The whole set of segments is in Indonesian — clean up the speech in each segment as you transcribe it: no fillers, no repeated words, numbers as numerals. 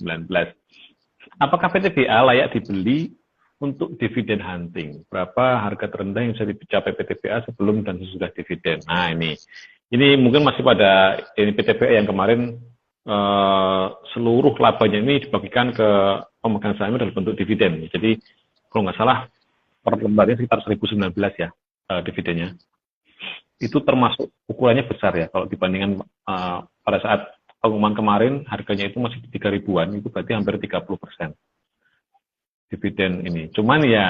2019. Apakah PTBA layak dibeli untuk dividen hunting? Berapa harga terendah yang bisa dicapai PTBA sebelum dan sesudah dividen? Nah, ini mungkin masih pada ini PTBA yang kemarin seluruh labanya ini dibagikan ke pemegang sahamnya dalam bentuk dividen. Jadi kalau nggak salah per lembarnya sekitar 1019 ya dividennya. Itu termasuk ukurannya besar ya. Kalau dibandingkan pada saat pengumuman kemarin harganya itu masih 3 ribuan, itu berarti hampir 30% dividen ini. Cuman ya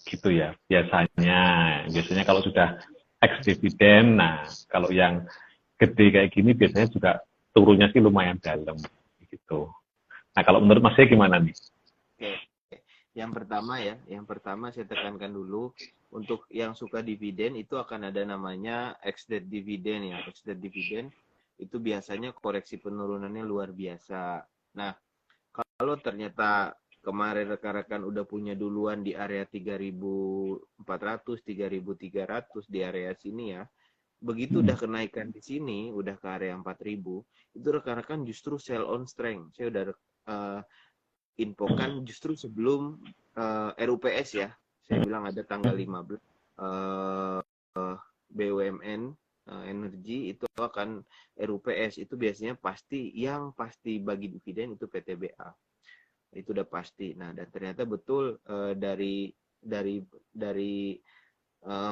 gitu ya, biasanya kalau sudah ex dividen, nah kalau yang gede kayak gini biasanya juga turunnya sih lumayan dalam gitu. Nah kalau menurut Mas gimana nih? Oke. Yang pertama saya tekankan dulu, untuk yang suka dividen itu akan ada namanya ex-date dividen ya. Ex-date dividen itu biasanya koreksi penurunannya luar biasa. Nah, kalau ternyata kemarin rekan-rekan udah punya duluan di area 3.400, 3.300 di area sini ya. Begitu udah kenaikan di sini, udah ke area 4.000, itu rekan-rekan justru sell on strength. Saya udah infokan justru sebelum RUPS ya. Saya bilang ada tanggal 15 BUMN energi itu akan RUPS, itu biasanya pasti bagi dividen itu PTBA. Itu udah pasti. Nah, dan ternyata betul dari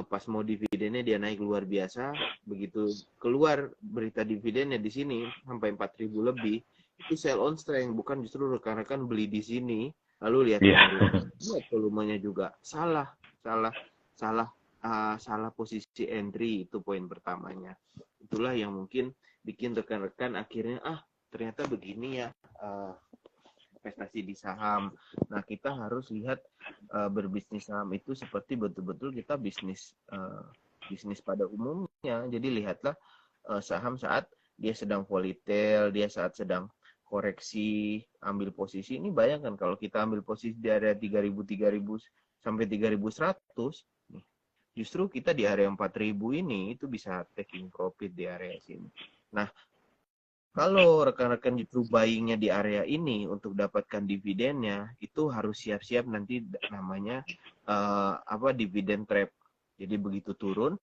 pas mau dividennya dia naik luar biasa. Begitu keluar berita dividennya di sini sampai 4.000 lebih, itu sell on strength, bukan justru rekan-rekan beli di sini lalu lihat volumenya juga salah posisi entry. Itu poin pertamanya. Itulah yang mungkin bikin rekan-rekan akhirnya ternyata begini ya investasi di saham. Nah, kita harus lihat berbisnis saham itu seperti betul-betul kita bisnis pada umumnya. Jadi lihatlah saham saat dia sedang volatile, dia saat sedang koreksi, ambil posisi. Ini bayangkan kalau kita ambil posisi di area 3.000 sampai 3.100, justru kita di area 4.000 ini itu bisa taking profit di area sini. Nah, kalau rekan-rekan justru buying-nya di area ini untuk dapatkan dividennya, itu harus siap-siap nanti namanya dividen trap. Jadi begitu turun,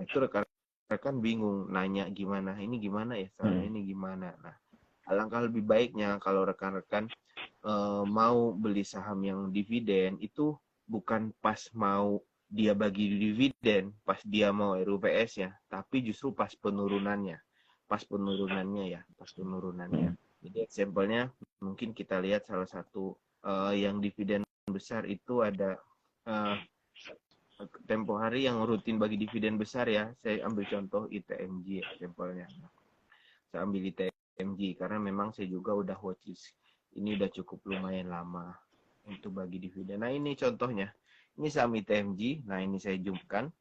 itu rekan-rekan bingung nanya gimana, ini gimana ya, ini gimana. Nah, alangkah lebih baiknya kalau rekan-rekan mau beli saham yang dividen itu bukan pas mau dia bagi dividen, pas dia mau RUPS ya, tapi justru pas penurunannya. Jadi sampelnya mungkin kita lihat salah satu yang dividen besar itu ada tempo hari yang rutin bagi dividen besar ya. Saya ambil contoh ITMJ ya, sampelnya. Saya ambil ITMJ karena memang saya juga udah watchlist. Ini udah cukup lumayan lama untuk bagi dividen. Nah, ini contohnya. Ini saham ITMJ. Nah, ini saya zoomkan.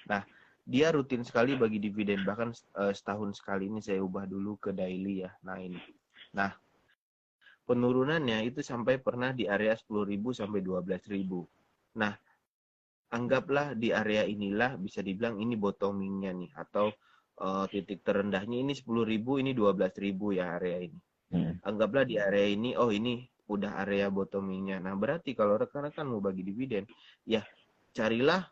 Nah, dia rutin sekali bagi dividen, bahkan setahun sekali. Ini saya ubah dulu ke daily ya. Nah, ini. Nah, penurunannya itu sampai pernah di area 10.000 sampai 12.000. Nah, anggaplah di area inilah bisa dibilang ini bottomingnya nih, atau titik terendahnya ini 10.000, ini 12.000 ya area ini. Anggaplah di area ini, ini udah area bottomingnya. Nah, berarti kalau rekan-rekan mau bagi dividen, ya carilah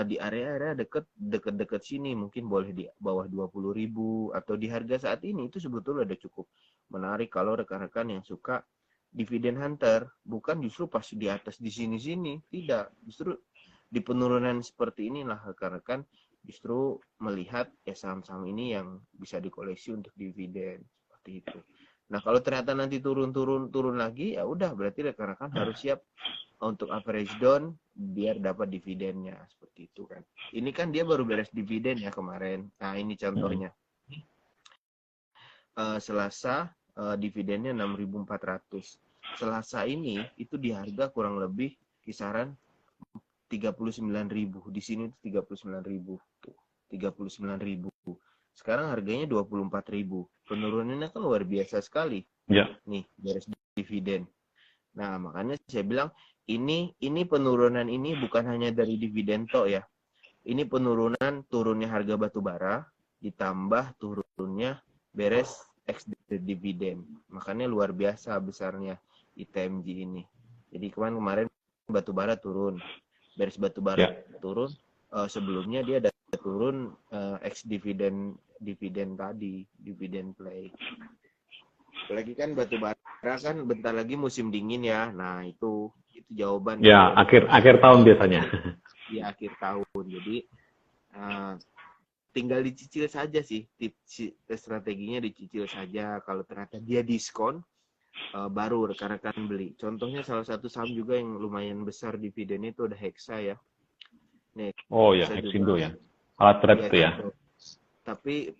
di area-area deket sini, mungkin boleh di bawah 20.000 atau di harga saat ini itu sebetulnya udah cukup menarik kalau rekan-rekan yang suka dividen hunter, bukan justru pas di atas di sini-sini, tidak, justru di penurunan seperti inilah rekan-rekan justru melihat saham-saham ini yang bisa dikoleksi untuk dividen seperti itu. Nah, kalau ternyata nanti turun lagi, ya udah berarti rekan-rekan harus siap untuk average down biar dapat dividennya seperti itu kan. Ini kan dia baru beres dividen ya kemarin. Nah, ini contohnya. Selasa dividennya 6.400. Selasa ini itu di harga kurang lebih kisaran 39.000. Di sini itu 39.000. 39.000. Sekarang harganya 24.000. Penurunannya kan luar biasa sekali. Ya. Nih, beres dividen. Nah, makanya saya bilang ini penurunan ini bukan hanya dari dividen toh ya. Ini penurunan turunnya harga batu bara ditambah turunnya beres ex dividen. Makanya luar biasa besarnya ITMG ini. Jadi kemarin batubara turun. Beres batubara turun, sebelumnya dia ada turun ex dividen tadi, dividen play. Apalagi kan batubara kan bentar lagi musim dingin ya. Nah, itu jawaban. Ya, akhir tahun biasanya. Di akhir tahun. Jadi tinggal dicicil saja sih, strateginya dicicil saja. Kalau ternyata dia diskon, baru rekan-rekan beli. Contohnya salah satu saham juga yang lumayan besar dividennya itu ada Hexa ya. Nih, Oh ya, Hexindo ya. Alat berat itu ya. Tapi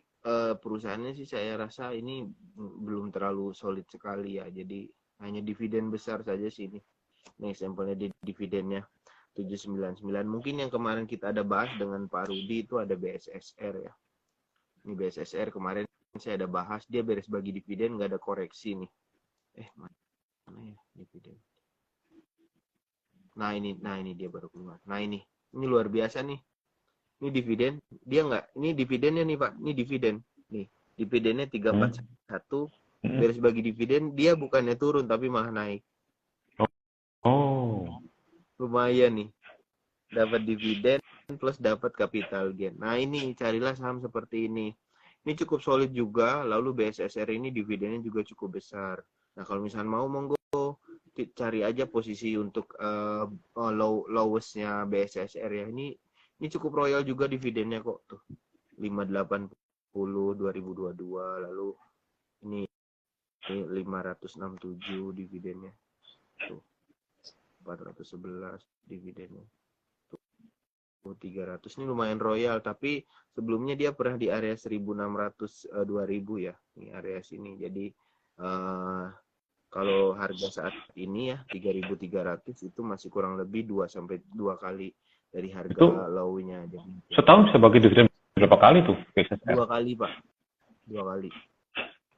perusahaannya sih saya rasa ini belum terlalu solid sekali ya. Jadi hanya dividen besar saja sih ini. Nih sampelnya di dividennya 799. Mungkin yang kemarin kita ada bahas dengan Pak Rudi itu ada BSSR ya. Ini BSSR kemarin saya ada bahas, dia beres bagi dividen nggak ada koreksi nih. Mana ya dividen? Nah ini dia baru keluar. Nah ini luar biasa nih. Ini dividen, dia nggak, ini dividennya nih Pak, ini dividen. Nih, dividennya 341, beres bagi dividen, dia bukannya turun tapi malah naik. Oh. Lumayan nih. Dapat dividen plus dapat capital gain. Nah ini carilah saham seperti ini. Ini cukup solid juga, lalu BSSR ini dividennya juga cukup besar. Nah kalau misalnya mau monggo cari aja posisi untuk lowestnya BSSR ya. Ini cukup royal juga dividennya kok tuh. 580 2022 lalu ini 567 dividennya. Tuh. 411 dividennya. 300 ini lumayan royal, tapi sebelumnya dia pernah di area 1600 2000 ya. Ini area sini. Jadi kalau harga saat ini ya 3.300 itu masih kurang lebih 2 sampai 2 kali dari harga low-nya. Jadi setahun bisa bagi dividen berapa kali tuh? 2 kali, Pak. 2 kali.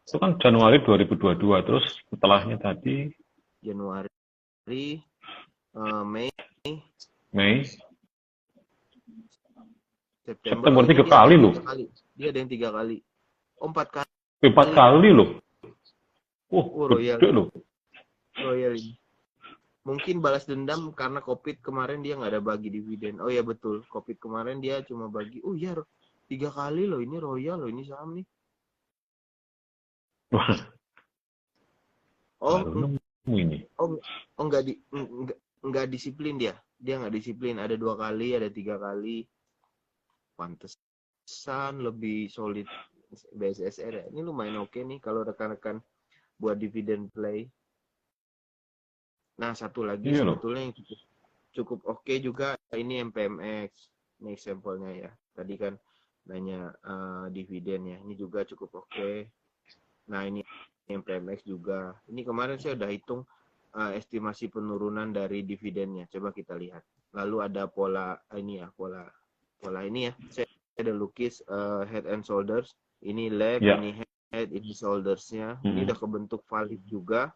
Itu kan Januari 2022, terus setelahnya tadi Januari, Mei, September 3 kali loh. Dia ada yang 3 kali. 4 kali. 4 kali loh. Royal loh. Royal ini. Mungkin balas dendam karena COVID kemarin dia nggak ada bagi dividen. Oh ya betul, COVID kemarin dia cuma bagi. Oh iya, 3 kali loh, ini royal loh, ini saham nih. Ini. Nggak disiplin dia. Dia nggak disiplin. Ada 2 kali, ada 3 kali. Pantesan lebih solid BSSR ya. Ini lumayan oke nih kalau rekan-rekan buat dividen play. Nah, satu lagi sebetulnya yang cukup oke juga ini MPMX. Ini sampelnya ya. Tadi kan nanya dividen ya. Ini juga cukup oke. Nah, ini MPMX juga. Ini kemarin saya udah hitung estimasi penurunan dari dividennya. Coba kita lihat. Lalu ada pola ini ya, pola ini ya. Saya ada lukis head and shoulders. Ini leg, ini head, ini shoulders-nya. Ini udah kebentuk valid juga.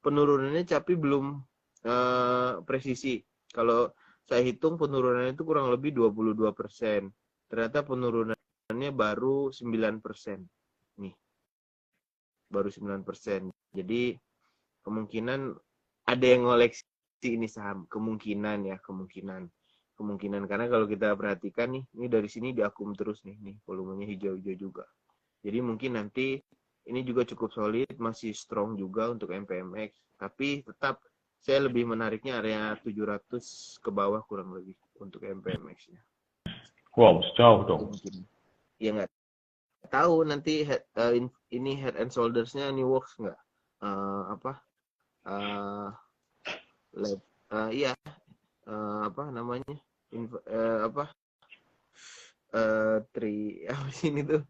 Penurunannya tapi belum presisi. Kalau saya hitung penurunannya itu kurang lebih 22%. Ternyata penurunannya baru 9%. Nih. Baru 9%. Jadi kemungkinan ada yang ngoleksi ini saham. Kemungkinan karena kalau kita perhatikan nih, ini dari sini diakum terus nih volumenya hijau-hijau juga. Jadi mungkin nanti ini juga cukup solid, masih strong juga untuk MPMX, tapi tetap saya lebih menariknya area 700 ke bawah kurang lebih untuk MPMX-nya. Wow, jauh dong. Ya nggak tahu nanti ini head and shoulders-nya ini works nggak? Apa namanya? Apa sini tuh?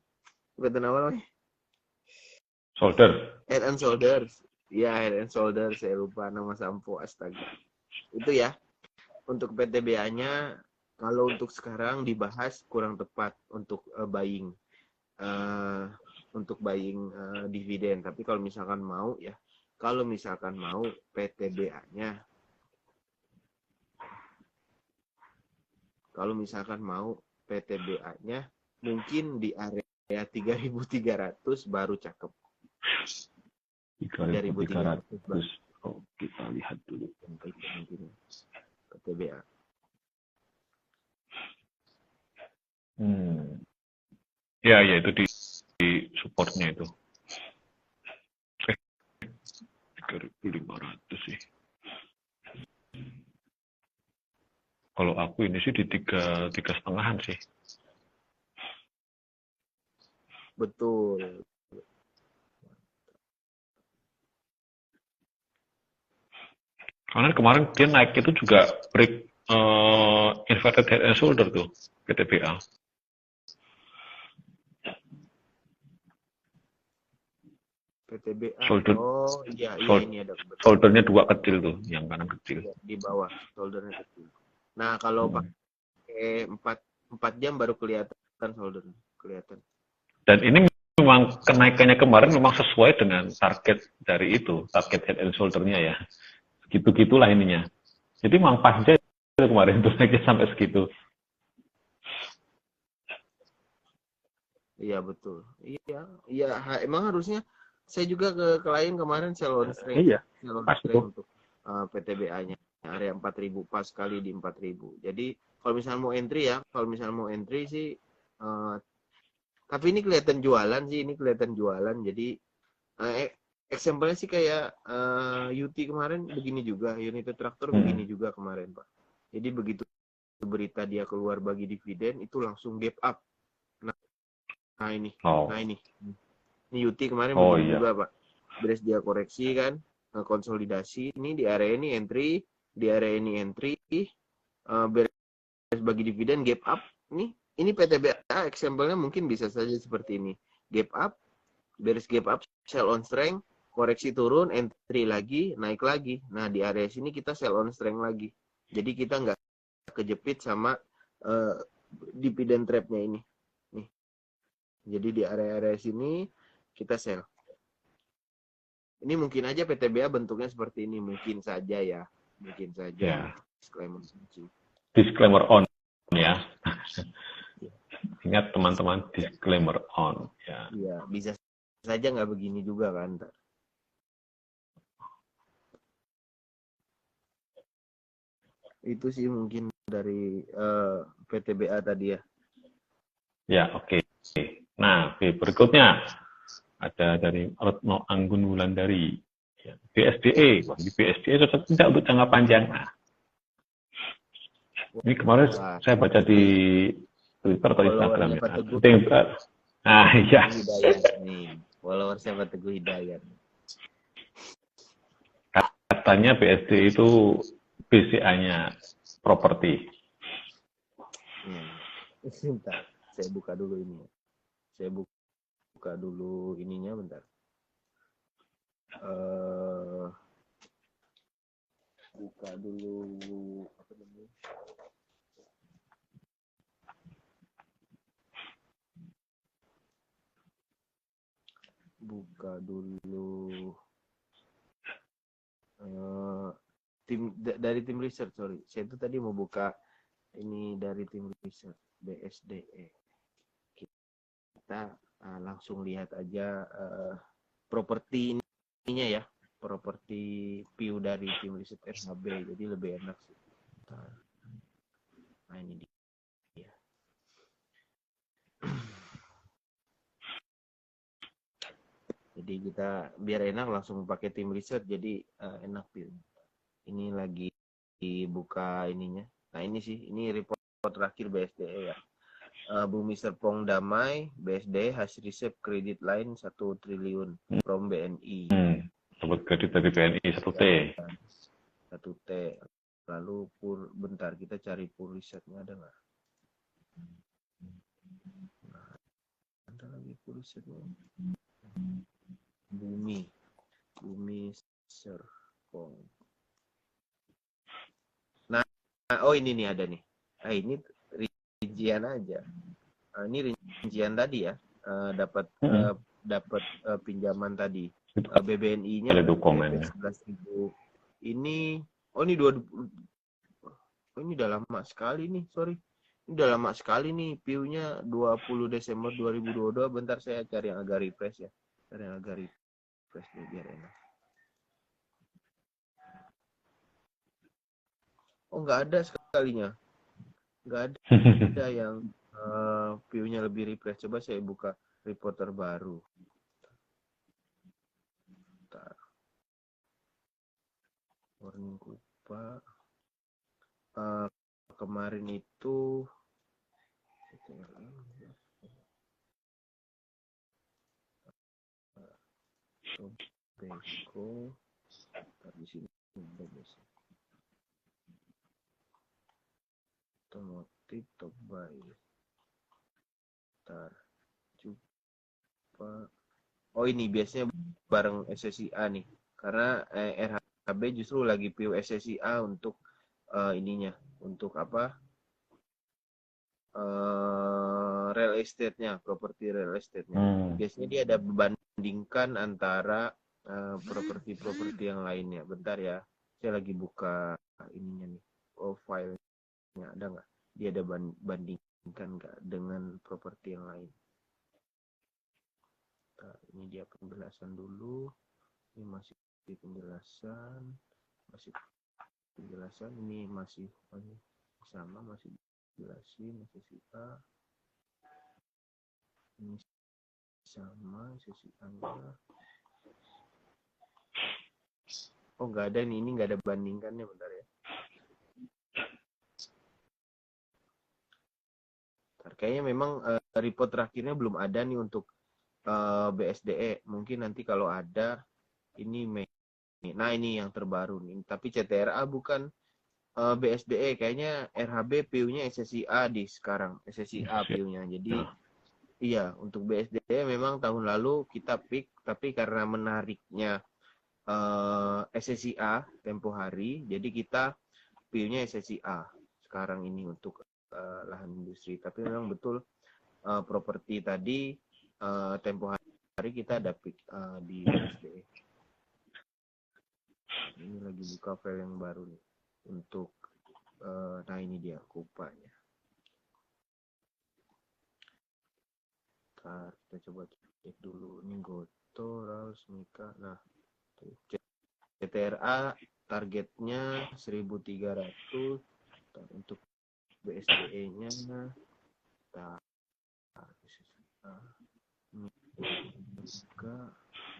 Bukan nama namanya? Shoulder. Head and shoulders. Ya, head and shoulders. Saya lupa nama sampo. Astaga. Itu ya. Untuk PTBA-nya, kalau untuk sekarang dibahas kurang tepat untuk buying. Untuk buying dividen. Tapi kalau misalkan mau ya. Kalau misalkan mau PTBA-nya. Kalau misalkan mau PTBA-nya. Mungkin di area 3.300 baru cakep. 3.300. 3.300. Oh, kita lihat dulu. PTBA. Ya, ya itu di supportnya itu. 3.500 sih. Kalau aku ini sih di tiga setengahan sih. Betul. Karena kemarin dia naik itu juga break inverted head and shoulder tuh PTBA. PTBA. Shoulder, Oh iya shoulder, ini ada. shouldernya dua kecil tuh, yang kanan kecil. Ya, di bawah shouldernya kecil. Nah kalau pakai 4 jam baru kelihatan shouldernya, kelihatan. Dan ini memang kenaikannya kemarin memang sesuai dengan target dari itu, target head and shoulder-nya ya. Gitu-gitulah ininya. Jadi memang pas aja kemarin tuh naiknya sampai segitu. Iya betul. Iya emang harusnya saya juga ke klien kemarin sell on strength. Iya. Sell on Pas strength tuh. untuk PTBA-nya area 4.000 pas kali di 4.000. Jadi kalau misalnya mau entry ya, kalau misalnya mau entry sih tapi ini kelihatan jualan sih, ini kelihatan jualan. Jadi example-nya sih kayak UT kemarin begini juga, United Tractor begini juga kemarin, Pak. Jadi begitu berita dia keluar bagi dividen itu langsung gap up. Nah ini, ini UT kemarin begini juga Pak. Beres dia koreksi kan, konsolidasi. Ini di area ini entry, di area ini entry, beres bagi dividen gap up. Ini PTBA example-nya mungkin bisa saja seperti ini. Gap up, beres gap up, sell on strength, koreksi turun, entry lagi, naik lagi. Nah di area sini kita sell on strength lagi. Jadi kita nggak kejepit sama dividen trap-nya ini. Jadi di area-area sini kita sell. Ini mungkin aja PTBA bentuknya seperti ini, mungkin saja ya, mungkin saja. Disclaimer on ya. Ingat teman-teman, disclaimer on ya. Iya, bisa saja nggak begini juga kan. Itu sih mungkin dari PTBA tadi ya. Ya, oke. Nah, berikutnya ada dari Retno Anggun Wulandari. Ya, BSDE. Di BSDE cocok tidak untuk jangka panjang. Nah, ini kemarin saya baca di Twitter atau Instagram ya. Nah, iya. Nih, followersnya Pak Teguh Hidayat. Katanya BSDE itu BCA-nya properti. Bentar, saya buka dulu ini. Saya buka dulu ininya bentar. Buka dulu apa namanya? Buka dulu dari tim research, sorry. Saya itu tadi mau buka ini dari tim research BSDE. Kita langsung lihat aja properti ininya ya, properti view dari tim riset SHB, jadi lebih enak sih. Nah ini dia. Jadi kita biar enak langsung pakai tim riset, jadi enak view. Ini lagi dibuka ininya. Nah ini sih, ini report terakhir BSDE ya. Bumi Serpong Damai, BSD hasil riset kredit line 1 triliun from BNI. Dapat kredit dari BNI 1T. 1T. Lalu bentar kita cari pur risetnya ada nggak? Nah, ada lagi pur risetnya. Bumi Serpong. Nah, oh ini nih ada nih. Nah ini rincian aja. Ini rincian tadi ya, dapat pinjaman tadi. BBNI-nya 11.000. Ini ini udah lama sekali nih, sorry. Ini udah lama sekali nih view-nya 20 Desember 2022. Bentar saya cari yang agak refresh ya. Cari yang agak refresh. refresh dulu biar enak. Oh, nggak ada sekalinya. Nggak ada yang view-nya lebih refresh. Coba saya buka report terbaru. Bentar. Warning Kupa. Kemarin itu Tobacco. Di sini biasa. Otomotif Tobai. Bentar. Coba. Oh, ini biasanya bareng SSIA nih. Karena RHB justru lagi PU SSIA untuk ininya. Untuk apa? Real estate-nya, properti real estate-nya. Biasanya dia ada bandingkan antara properti-properti yang lainnya. Bentar ya. Saya lagi buka ininya nih. File-nya ada nggak? Dia ada bandingkan nggak dengan properti yang lain? Nah, ini dia penjelasan dulu. Ini masih penjelasan. Ini masih sama, masih jelasin sesi A. Ini sama sesi A-nya. Oh, nggak ada nih. Ini nggak ada bandingkannya. Bentar ya. Kayaknya memang report terakhirnya belum ada nih untuk BSDE. Mungkin nanti kalau ada ini Mei. Nah, ini yang terbaru nih. Tapi CTRA bukan BSDE. Kayaknya RHB PU-nya SSIA di sekarang. SSIA PU-nya. Jadi iya, untuk BSDE memang tahun lalu kita pick, tapi karena menariknya SSIA tempo hari, jadi kita PU-nya SSIA sekarang ini untuk lahan industri. Tapi memang betul properti tadi tempo hari kita ada pick di BSDE. Ini lagi buka file yang baru nih untuk nah ini dia Kupanya. Ntar kita coba cek dulu ini Goto, Raus, Mika. Nah, CTRA targetnya 1.300. Untuk BSDE-nya Mika,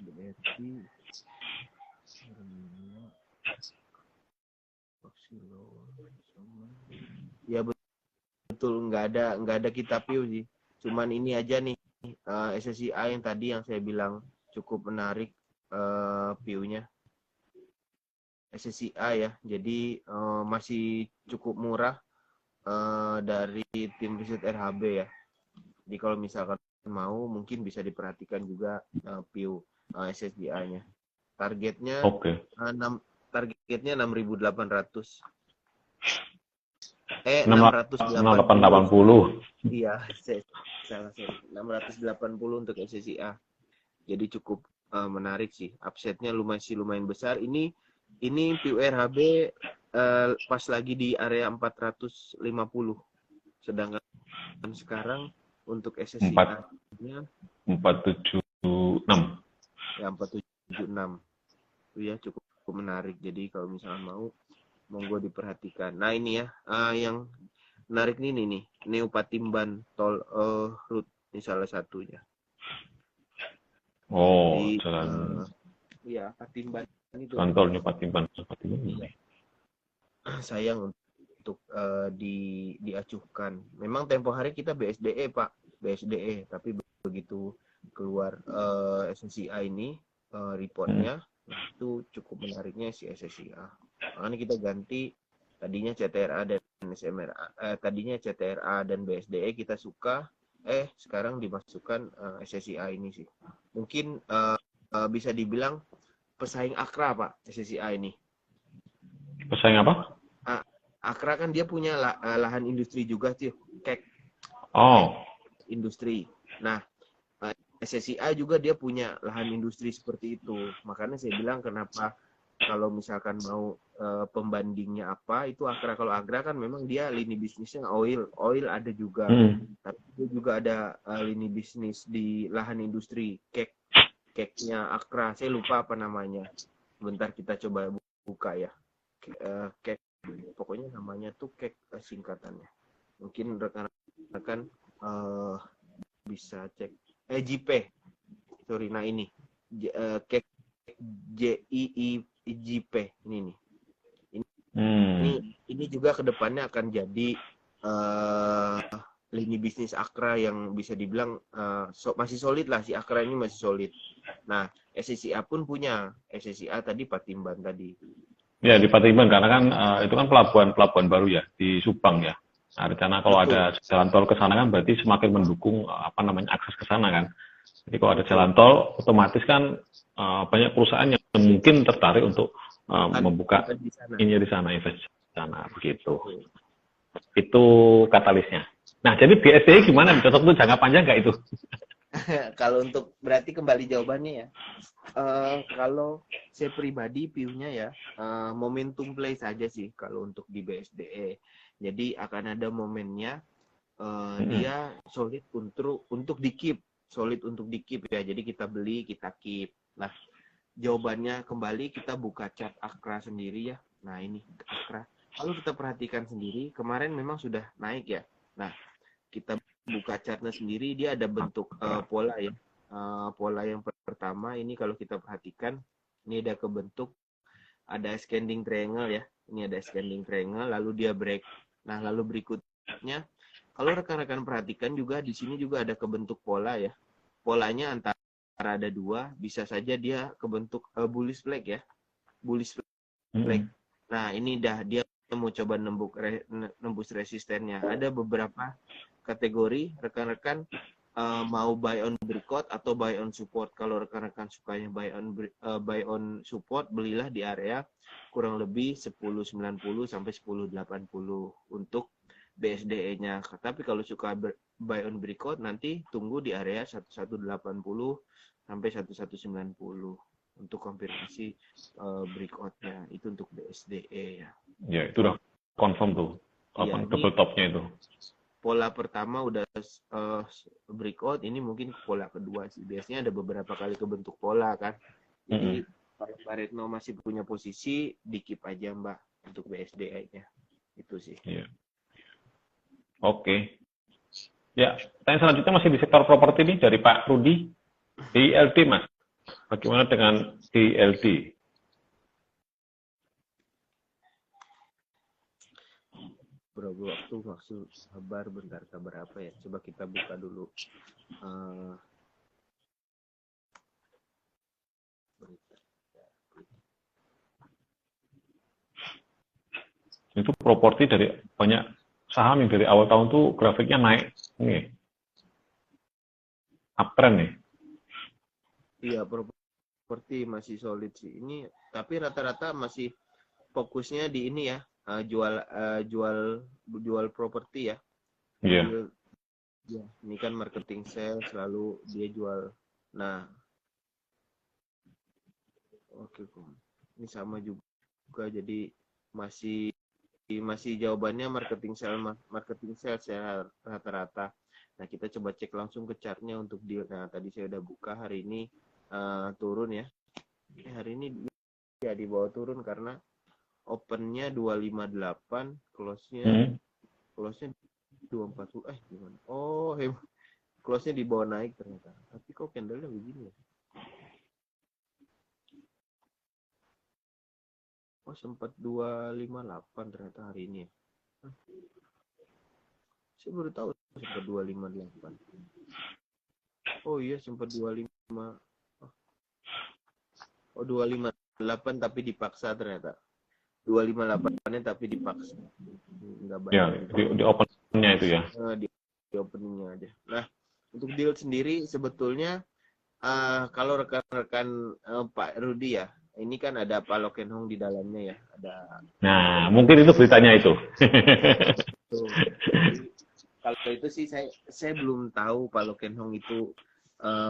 BRT, ya betul, nggak ada kita PU sih. Cuman ini aja nih SSIA yang tadi yang saya bilang cukup menarik PU-nya. SSIA ya, jadi masih cukup murah dari tim riset RHB ya. Jadi kalau misalkan mau mungkin bisa diperhatikan juga PU SSIA-nya. Targetnya targetnya 6.800. 680. Iya, salah. 680 untuk SSIA. Jadi cukup menarik sih. Upside-nya lumayan besar. Ini PU RHB pas lagi di area 450. Sedangkan sekarang untuk SSIA-nya 476. Ya, 476. Itu ya cukup menarik. Jadi kalau misalnya mau, monggo diperhatikan. Nah, ini ya yang menarik nih Neo Patimban Tol Route ini salah satunya. Oh, di, jalan. Iya, Patimban itu. Kantornya Patimban. Iya. Sayang untuk diacuhkan. Memang tempo hari kita BSDE, Pak. BSDE, tapi begitu keluar SSIA ini reportnya itu cukup menariknya si SSIA. Makanya kita ganti tadinya CTRA dan SMRA, tadinya CTRA dan BSDE kita suka, sekarang dimasukkan SSIA ini sih. Mungkin bisa dibilang pesaing Akra, Pak, SSIA ini. Pesaing apa? Akra kan dia punya lahan industri juga sih, kek. Oh. Industri. Nah, SSIA juga dia punya lahan industri seperti itu. Makanya saya bilang kenapa kalau misalkan mau pembandingnya apa, itu Akra. Kalau Akra kan memang dia lini bisnisnya oil ada juga. Tapi dia juga ada lini bisnis di lahan industri, kek. cake-nya Akra, saya lupa apa namanya. Bentar kita coba buka ya. Cake, pokoknya namanya tuh cake singkatannya. Mungkin rekan-rekan bisa cek. JP, sorry, nah ini cake JIIJP ini nih. Ini juga kedepannya akan jadi lini bisnis Akra yang bisa dibilang masih solid lah, si Akra ini masih solid. Nah, SSIA pun punya. SSIA tadi Patimban tadi. Ya, di Patimban karena kan itu kan pelabuhan baru ya di Subang ya. Nah, rencana kalau ada jalan tol ke sana kan berarti semakin mendukung akses ke sana kan. Jadi kalau ada jalan tol otomatis kan banyak perusahaan yang mungkin tertarik untuk membuka ini di sana, invest di sana begitu. Itu katalisnya. Nah, jadi BSD gimana? Cocok untuk jangka panjang nggak itu? Kalau untuk berarti kembali jawabannya ya. Kalau saya pribadi view-nya ya momentum play saja sih kalau untuk di BSDE. Jadi akan ada momennya dia solid untuk di keep, solid untuk di keep ya. Jadi kita beli, kita keep. Nah, jawabannya kembali kita buka chart Akra sendiri ya. Nah, ini Akra. Kalau kita perhatikan sendiri, kemarin memang sudah naik ya. Nah, kita buka chartnya sendiri, dia ada bentuk pola ya. Pola yang pertama ini kalau kita perhatikan, ini ada kebentuk, ada ascending triangle ya. Ini ada ascending triangle, lalu dia break. Nah, lalu berikutnya, kalau rekan-rekan perhatikan juga, di sini juga ada kebentuk pola ya. Polanya antara ada dua, bisa saja dia kebentuk bullish flag ya. Bullish flag. Nah, ini dia mau coba nembus resistennya. Ada beberapa kategori rekan-rekan mau buy on breakout atau buy on support. Kalau rekan-rekan sukanya buy on support, belilah di area kurang lebih 10.90 sampai 10.80 untuk BSDE-nya. Tapi kalau suka buy on breakout, nanti tunggu di area 1180 sampai 1190 untuk konfirmasi breakout-nya. Itu untuk BSDE ya. Ya, itu udah confirm tuh. Double top-nya itu. Pola pertama udah breakout, ini mungkin pola kedua sih. Biasanya ada beberapa kali kebentuk pola kan. Jadi kalau Mbak Retno masih punya posisi, di-keep aja Mbak untuk BSDE-nya. Itu sih. Iya. Oke. Ya, pertanyaan selanjutnya masih di sektor properti nih dari Pak Rudi. DILD Mas. Bagaimana dengan DILD? Berapa waktu maksud kabar bentar, kabar apa ya? Coba kita buka dulu. Itu properti dari banyak saham yang dari awal tahun tuh grafiknya naik. Nih. Uptrend nih. Iya, properti masih solid sih. Ini tapi rata-rata masih fokusnya di ini ya. Jual properti ya. Iya. Ya, ini kan marketing sales, lalu dia jual. Nah, oke, ini sama juga. Jadi masih jawabannya marketing sales ya rata-rata. Nah, kita coba cek langsung ke chartnya untuk deal. Nah, tadi saya udah buka, hari ini turun ya. Hari ini ya di bawah turun karena opennya 258, close-nya 240. Gimana? Oh, close-nya di bawah naik ternyata. Tapi kok candle-nya begini ya? Oh, sempat 258 ternyata hari ini ya. Saya baru tahu sempat 258. Oh iya, sempat 25. Oh, 258 tapi dipaksa ternyata. 258-nya tapi dipaksa. Enggak baik. Ya, di open-nya itu ya. Di opening-nya aja. Nah, untuk deal sendiri sebetulnya kalau rekan-rekan Pak Rudi ya, ini kan ada Pak Lokenhong di dalamnya ya, ada. Nah, mungkin itu beritanya itu. Kalau itu sih saya belum tahu Pak Lokenhong itu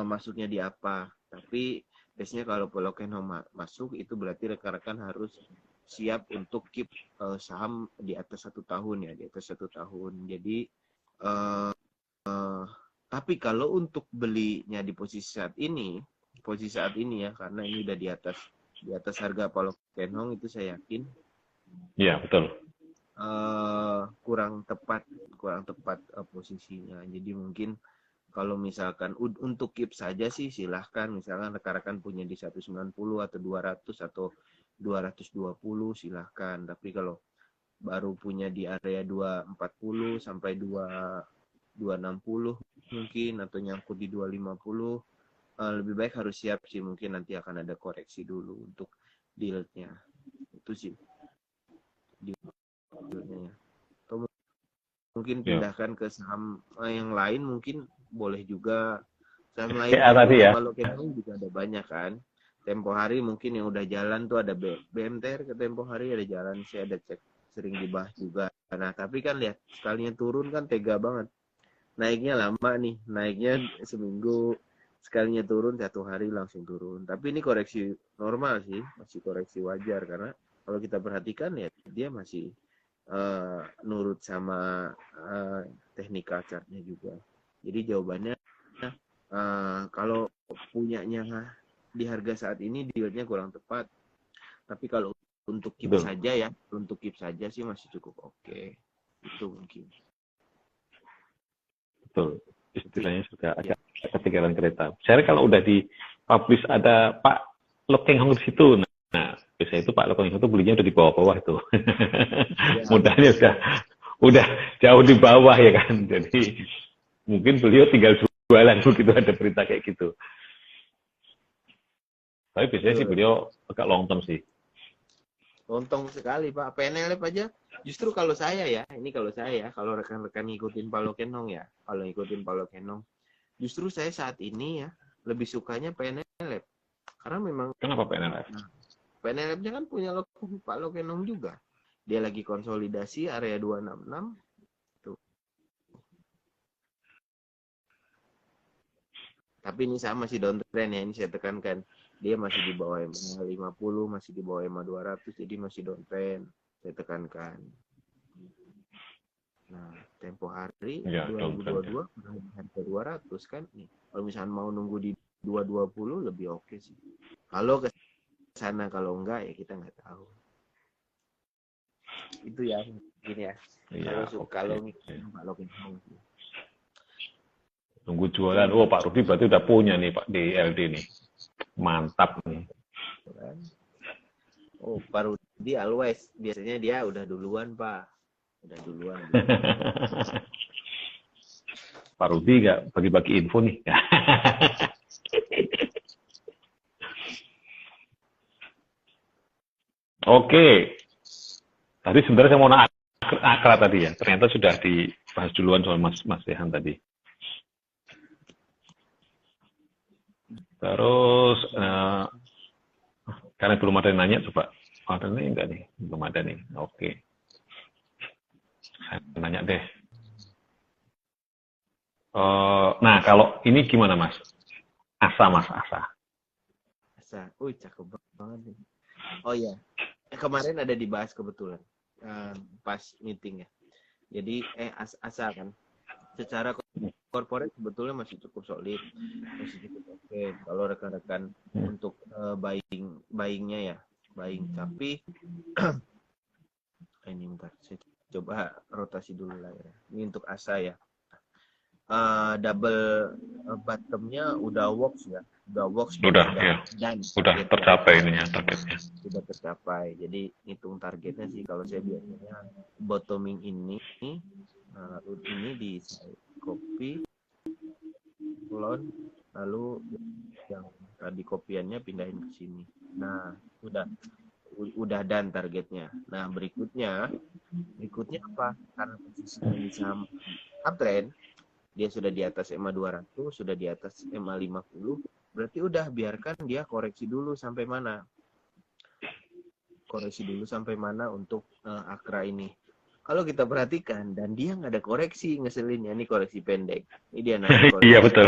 masuknya di apa. Tapi biasanya kalau Pak Lokenhong masuk itu berarti rekan-rekan harus siap untuk keep saham di atas 1 tahun ya, di atas 1 tahun. Jadi tapi kalau untuk belinya di posisi saat ini, posisi saat ini ya, karena ini udah di atas harga Palo Kenhong itu saya yakin. Iya, betul. Kurang tepat posisinya. Jadi mungkin kalau misalkan untuk keep saja sih silahkan, misalkan rekan-rekan punya di 190 atau 200 atau 220 silahkan. Tapi kalau baru punya di area 240 sampai 260 mungkin, atau nyangkut di 250, lebih baik harus siap sih, mungkin nanti akan ada koreksi dulu untuk deal-nya. Itu sih deal-nya. Atau mungkin pindahkan ke saham yang lain, mungkin boleh juga. Saham lain tadi ya. kalau kita juga ada banyak kan. Tempo hari mungkin yang udah jalan tuh ada BMTR ke Tempo hari ada jalan, saya ada cek, sering dibahas juga. Nah tapi kan lihat sekalinya turun kan tega banget. Naiknya lama nih, naiknya seminggu, sekalinya turun 1 hari langsung turun. Tapi ini koreksi normal sih, masih koreksi wajar, karena kalau kita perhatikan ya dia masih nurut sama technical chart-nya juga. Jadi jawabannya kalau punyanya di harga saat ini deal-nya kurang tepat. Tapi kalau untuk keep saja ya, untuk keep saja sih masih cukup oke. Itu mungkin. Betul. Istilahnya sudah agak ketinggalan kereta. Saya kalau udah di publish ada Pak Lo Keng Hong di situ. Nah, biasanya itu Pak Lo Keng Hong itu belinya udah di bawah-bawah itu. Modalnya udah jauh di bawah ya kan. Jadi mungkin beliau tinggal jualan begitu ada berita kayak gitu. Tapi biasanya sih beliau agak long term sih. Lontong sekali Pak. PNLF aja. Justru kalau saya ya, ini kalau saya, kalau rekan-rekan ngikutin Palo Kenhong ya, kalau ngikutin Palo Kenhong, justru saya saat ini ya lebih sukanya PNLF. Karena memang. Kenapa PNLF? Nah, PNLF-nya kan punya Palo Kenhong juga. Dia lagi konsolidasi area 266. Tuh. Tapi ini sama masih downtrend ya, ini saya tekankan. Dia masih di bawah EMA 50, masih di bawah EMA 200, jadi masih downtrend. Saya tekankan. Nah, tempo hari ya, 2022 harga 200 kan nih. Kalau misalnya mau nunggu di 220 lebih oke sih. Kalau ke sana, kalau enggak ya kita nggak tahu. Itu ya mungkin ya. Kalau Pak Lokin nunggu jualan. Oh, Pak Rudi berarti udah punya nih Pak di LD nih. Mantap nih. Oh, Pak Rudi always. Biasanya dia udah duluan, Pak. Udah duluan. Pak Rudi nggak bagi-bagi info nih. Oke. Tadi sebenarnya saya mau akra tadi ya. Ternyata sudah dibahas duluan soal Mas Dehan tadi. Terus karena belum ada yang nanya, coba ada nih enggak nih? Belum ada nih. Oke. Saya nanya deh. Nah, kalau ini gimana Mas? Asa. Cakep banget nih. Oh iya. Kemarin ada dibahas kebetulan. Pas meeting ya. Jadi Asa kan. Secara corporate sebetulnya masih cukup solid, masih cukup oke. Kalau rekan-rekan untuk buyingnya ya, tapi ini bentar, saya coba rotasi dulu lah ya. Ini untuk Asa ya. Double bottomnya udah works ya, udah ya, dan udah tercapai ininya targetnya. Sudah tercapai. Jadi hitung targetnya sih kalau saya biasanya bottoming ini. Lalu ini di copy clone, lalu yang tadi kopiannya pindahin ke sini. Nah, udah done targetnya. Nah, berikutnya apa? Karena posisinya di saham uptrend, dia sudah di atas EMA 200, sudah di atas EMA 50, berarti udah biarkan dia koreksi dulu sampai mana? Koreksi dulu sampai mana untuk akra ini? Kalau kita perhatikan, dan dia nggak ada koreksi, ngeselinnya. Ini koreksi pendek. Ini dia naik koreksi. Iya, betul.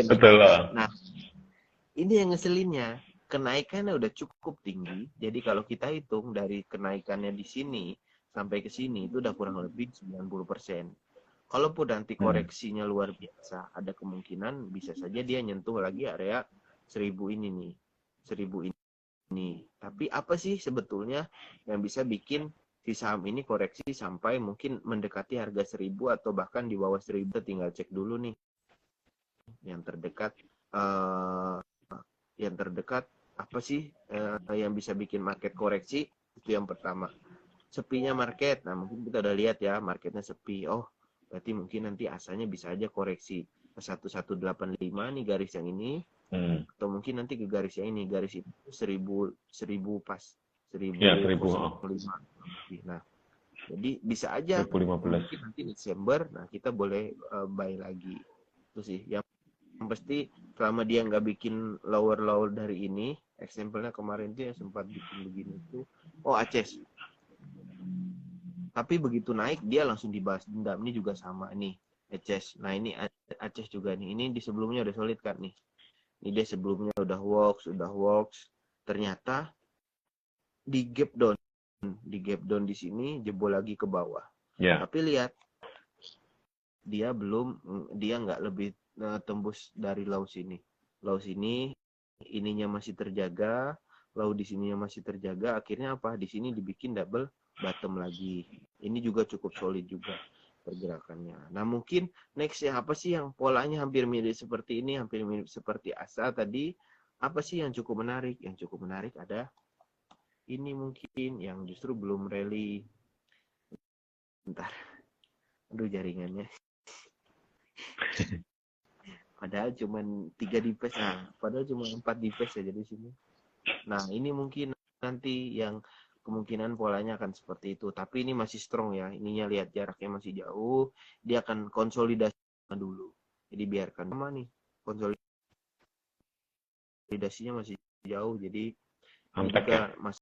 Betul. Nah, ini yang ngeselinnya. Kenaikannya udah cukup tinggi. Jadi kalau kita hitung dari kenaikannya di sini sampai ke sini, itu udah kurang lebih 90%. Kalaupun nanti koreksinya luar biasa, ada kemungkinan bisa saja dia nyentuh lagi area 1000 ini nih, 1000 ini. Tapi apa sih sebetulnya yang bisa bikin si saham ini koreksi sampai mungkin mendekati harga 1000 atau bahkan di bawah 1000? Tinggal cek dulu nih yang terdekat. Yang terdekat apa sih yang bisa bikin market koreksi? Itu yang pertama. Sepinya market. Nah, mungkin kita udah lihat ya, marketnya sepi. Oh, berarti mungkin nanti asanya bisa aja koreksi ke 1185 nih garis yang ini. Atau mungkin nanti ke garis yang ini, garis itu 1000 pas 1000 Ya, 1000. Nah, jadi bisa aja 2015. mungkin nanti Desember, nah kita boleh buy lagi. Itu sih yang pasti selama dia nggak bikin lower dari ini. Example-nya kemarin dia sempat bikin begini tuh. Oh, Aces. Tapi begitu naik dia langsung dibahas dendam. Ini juga sama nih, Aces. Nah, ini Aces juga nih. Ini di sebelumnya udah solid kan nih. Ini dia sebelumnya udah works. Ternyata di gap down di sini jebol lagi ke bawah. Yeah. Tapi lihat dia nggak lebih tembus dari low sini. Low sini ininya masih terjaga, low di sininya masih terjaga. Akhirnya apa? Di sini dibikin double bottom lagi. Ini juga cukup solid juga pergerakannya. Nah, mungkin next ya apa sih yang polanya hampir mirip seperti ini, hampir mirip seperti ASA tadi. Apa sih yang cukup menarik? Yang cukup menarik ada ini mungkin yang justru belum rally. Bentar. Aduh, jaringannya. Padahal cuma 3 device. Nah, padahal cuma 4 device aja di sini. Nah, ini mungkin nanti yang kemungkinan polanya akan seperti itu. Tapi ini masih strong ya. Ininya lihat jaraknya masih jauh. Dia akan konsolidasi dulu. Jadi biarkan sama nih. Konsolidasinya masih jauh. Jadi ini juga masih